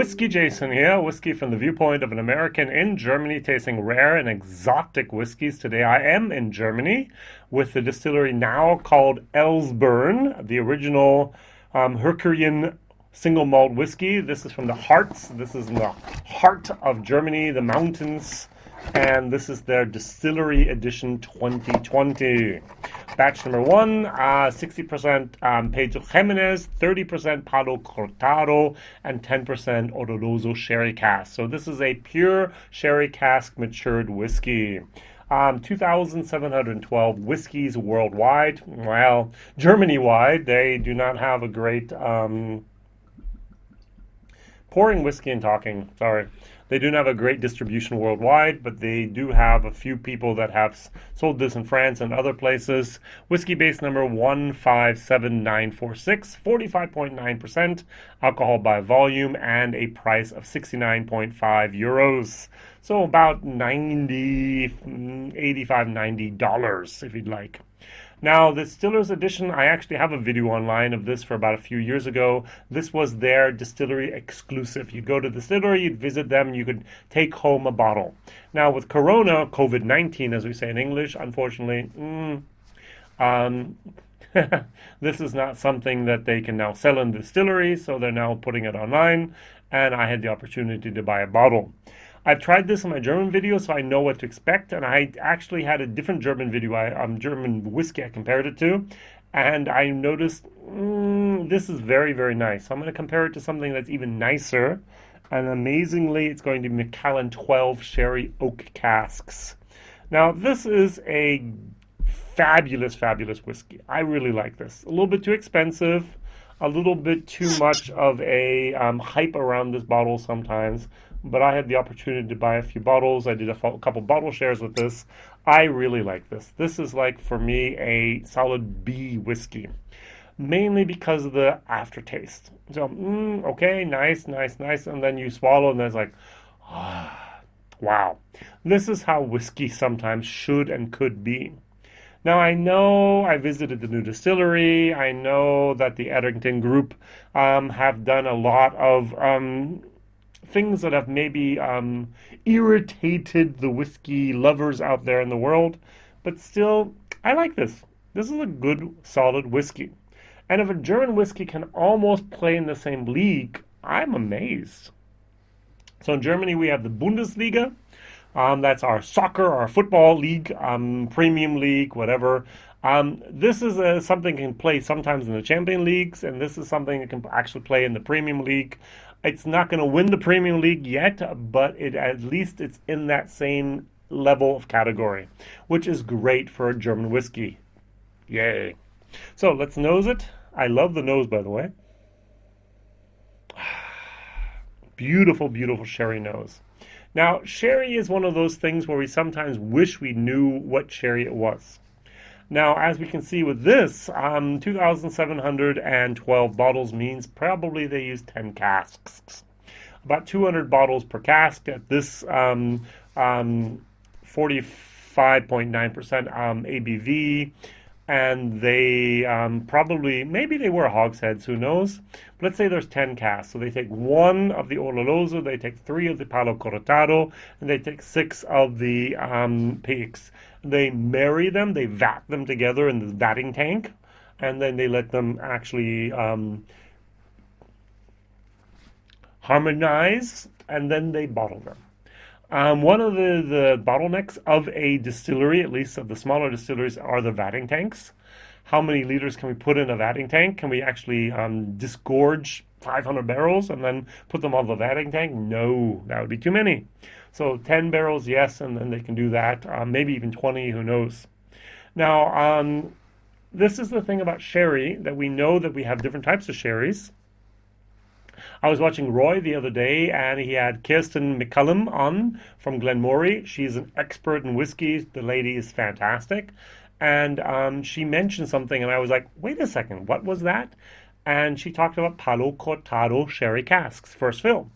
Whiskey Jason here, whiskey from the viewpoint of an American in Germany tasting rare and exotic whiskeys. Today I am in Germany with the distillery now called Elsburn, the original Herculean single malt whiskey. This is from the Harz. This is in the heart of Germany, the mountains, and this is their Distillery Edition 2020. Batch number 1, 60% Pedro Ximénez, 30% Palo Cortado, and 10% Oloroso Sherry cask. So this is a pure sherry cask matured whiskey. 2,712 whiskeys worldwide. Well, Germany-wide, they do not have a great pouring whiskey and talking, sorry. They do not have a great distribution worldwide, but they do have a few people that have sold this in France and other places. Whiskey base number 157946, 45.9% alcohol by volume, and a price of 69.5 euros. So about $85, $90 if you'd like. Now, the Distillers Edition, I actually have a video online of this for about a few years ago. This was their distillery exclusive. You'd go to the distillery, you'd visit them, and you could take home a bottle. Now, with Corona, COVID-19, as we say in English, unfortunately, this is not something that they can now sell in the distillery, so they're now putting it online, and I had the opportunity to buy a bottle. I've tried this in my German video, so I know what to expect, and I actually had a different German video, German whiskey I compared it to, and I noticed this is very, very nice. So I'm going to compare it to something that's even nicer, and amazingly, it's going to be Macallan 12 Sherry Oak Casks. Now, this is a fabulous, fabulous whiskey. I really like this. A little bit too expensive, a little bit too much of a hype around this bottle sometimes, but I had the opportunity to buy a few bottles. I did a couple bottle shares with this. I really like this. This is like, for me, a solid B whiskey, mainly because of the aftertaste. So, okay, nice, nice, nice, and then you swallow, and then it's like, wow. This is how whiskey sometimes should and could be. Now, I know I visited the new distillery. I know that the Eddington Group have done a lot of things that have maybe irritated the whiskey lovers out there in the world. But still, I like this. This is a good, solid whiskey. And if a German whiskey can almost play in the same league, I'm amazed. So in Germany, we have the Bundesliga. That's our soccer, our football league, premium league, whatever. This is something that can play sometimes in the Champion Leagues, and this is something that can actually play in the Premium League. It's not going to win the Premium League yet, but at least it's in that same level of category, which is great for a German whiskey. Yay. So let's nose it. I love the nose, by the way. Beautiful, beautiful sherry nose. Now, sherry is one of those things where we sometimes wish we knew what sherry it was. Now, as we can see with this, 2,712 bottles means probably they use 10 casks. About 200 bottles per cask at this 45.9% ABV. And they probably, maybe they were hogsheads, who knows? But let's say there's 10 casks. So they take 1 of the Oloroso, they take 3 of the Palo Cortado, and they take 6 of the pigs. They marry them, they vat them together in this vatting tank, and then they let them actually harmonize, and then they bottle them. One of the bottlenecks of a distillery, at least of the smaller distilleries, are the vatting tanks. How many liters can we put in a vatting tank? Can we actually disgorge 500 barrels and then put them on the vatting tank? No, that would be too many. So 10 barrels, yes, and then they can do that. Maybe even 20, who knows? Now, this is the thing about sherry, that we know that we have different types of sherries. I was watching Roy the other day, and he had Kirsten McCullum on from Glenmorangie. She's an expert in whiskey. The lady is fantastic. And she mentioned something, and I was like, wait a second, what was that? And she talked about Palo Cortado sherry casks, first fill.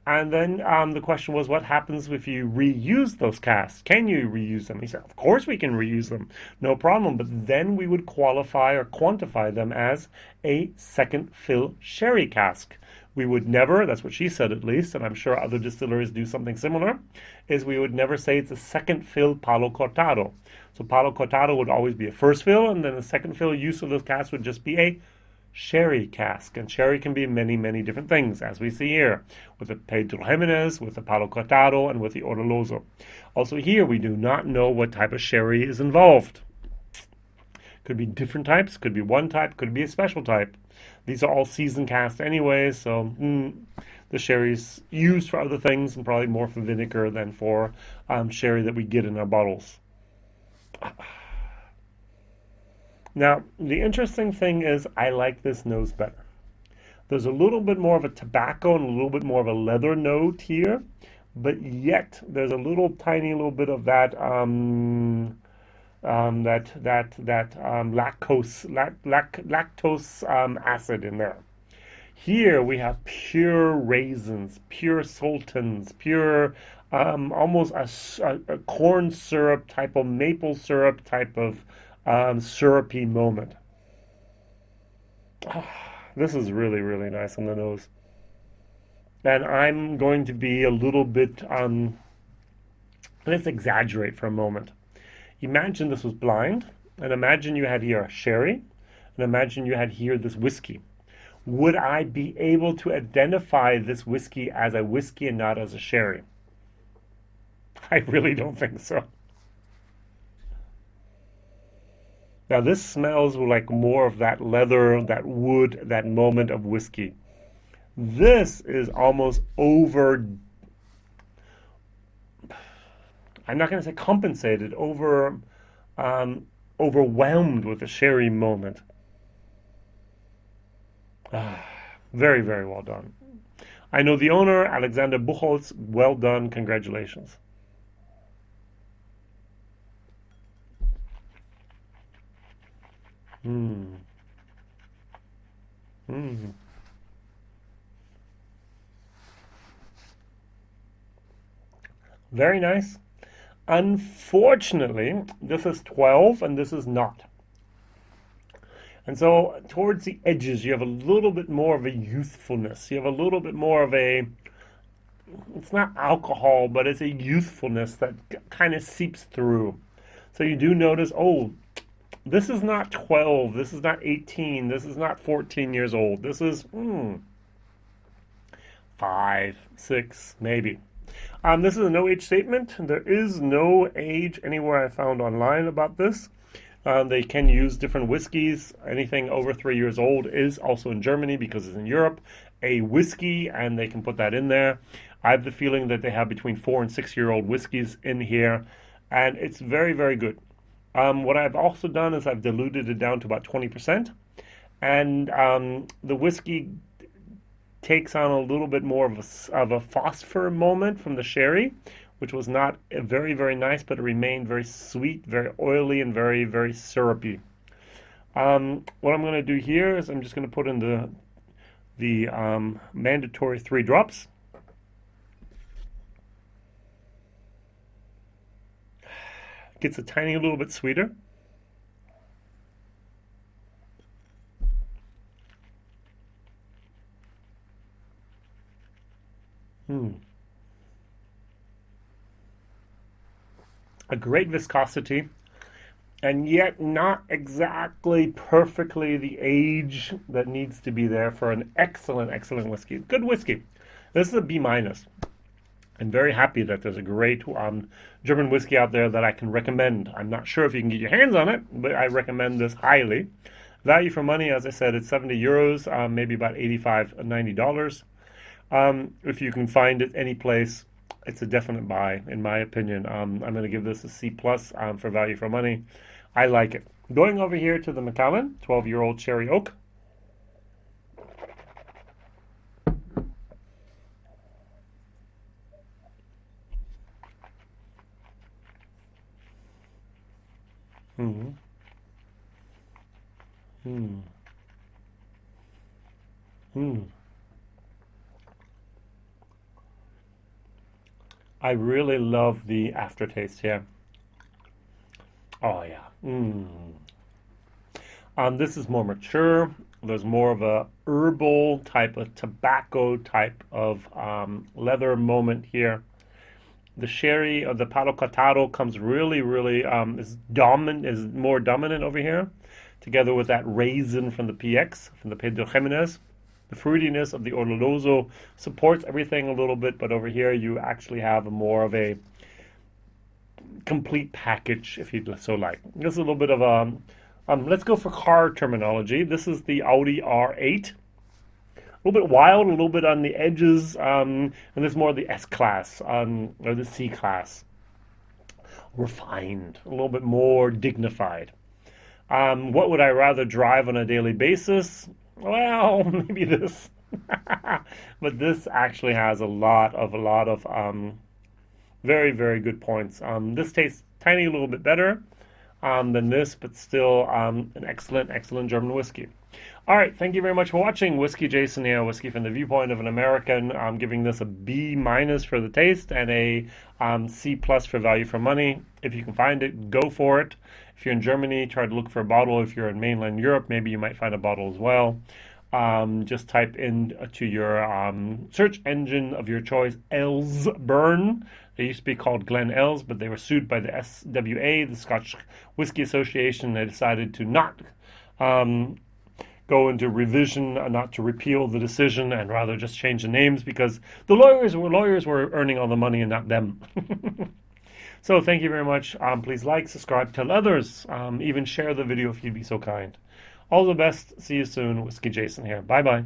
And then the question was, what happens if you reuse those casks? Can you reuse them? He said, of course we can reuse them. No problem. But then we would qualify or quantify them as a second fill sherry cask, We would never, that's what she said at least, and I'm sure other distilleries do something similar, is we would never say it's a second fill Palo Cortado. So Palo Cortado would always be a first fill, and then the second fill use of those casks would just be a sherry cask. And sherry can be many, many different things, as we see here, with the Pedro Ximénez, with the Palo Cortado, and with the Oloroso. Also here, we do not know what type of sherry is involved. Could be different types, could be one type, could be a special type. These are all seasoned casks anyway, so the sherry's used for other things and probably more for vinegar than for sherry that we get in our bottles. Now, the interesting thing is I like this nose better. There's a little bit more of a tobacco and a little bit more of a leather note here, but yet there's a little tiny little bit of that lactose acid in there. Here we have pure raisins, pure sultans, pure almost a corn syrup type of maple syrup type of syrupy moment. This is really, really nice on the nose. And I'm going to be a little bit, let's exaggerate for a moment. Imagine this was blind, and imagine you had here a sherry, and imagine you had here this whiskey. Would I be able to identify this whiskey as a whiskey and not as a sherry? I really don't think so. Now this smells like more of that leather, that wood, that moment of whiskey. This is almost over, I'm not going to say compensated, overwhelmed with a sherry moment. Very, very well done. I know the owner, Alexander Buchholz. Well done. Congratulations. Mm. Mm. Very nice. Unfortunately, this is 12 and this is not. And so towards the edges, you have a little bit more of a youthfulness. You have a little bit more of a, it's not alcohol, but it's a youthfulness that kind of seeps through. So you do notice, oh, this is not 12, this is not 18, this is not 14 years old. This is 5, 6, maybe. This is a no age statement. There is no age anywhere I found online about this. They can use different whiskeys. Anything over 3 years old is also in Germany because it's in Europe a whiskey, and they can put that in there. I have the feeling that they have between 4 and 6 year old whiskeys in here, and it's very, very good. What I've also done is I've diluted it down to about 20%, and the whiskey takes on a little bit more of a phosphor moment from the sherry, which was not very, very nice, but it remained very sweet, very oily, and very, very syrupy. What I'm going to do here is I'm just going to put in the mandatory 3 drops. Gets a tiny little bit sweeter. A great viscosity, and yet not exactly perfectly the age that needs to be there for an excellent, excellent whiskey. Good whiskey. This is a B-. I'm very happy that there's a great German whiskey out there that I can recommend. I'm not sure if you can get your hands on it, but I recommend this highly. Value for money, as I said, it's 70 euros, maybe about $85, $90. If you can find it any place, it's a definite buy, in my opinion. I'm going to give this a C+ for value for money. I like it. Going over here to the Macallan, 12-year-old Cherry Oak. Mm-hmm. Mm. Mm. I really love the aftertaste here. Oh yeah. This is more mature. There's more of a herbal type of tobacco type of leather moment here. The sherry or the Palo Cortado comes really is more dominant over here, together with that raisin from the PX, from the Pedro Ximénez. The fruitiness of the Oloroso supports everything a little bit, but over here you actually have more of a complete package, if you'd so like. This is a little bit of a, let's go for car terminology. This is the Audi R8. A little bit wild, a little bit on the edges, and there's more of the S-Class, or the C-Class. Refined, a little bit more dignified. What would I rather drive on a daily basis? Well, maybe this. But this actually has a lot of very good points. This tastes tiny little bit better than this, but still an excellent German whiskey. All right, thank you very much for watching. Whiskey Jason here, whiskey from the viewpoint of an American. I'm giving this a B- for the taste and a C+ for value for money. If you can find it, go for it. If you're in Germany, try to look for a bottle. If you're in mainland Europe, maybe you might find a bottle as well. Just type in to your search engine of your choice, Elsburn. They used to be called Glen Els, but they were sued by the SWA, the Scotch Whisky Association. They decided to not go into revision, not to repeal the decision, and rather just change the names because the lawyers were earning all the money and not them. So thank you very much. Please like, subscribe, tell others, even share the video if you'd be so kind. All the best. See you soon. Whiskey Jason here. Bye-bye.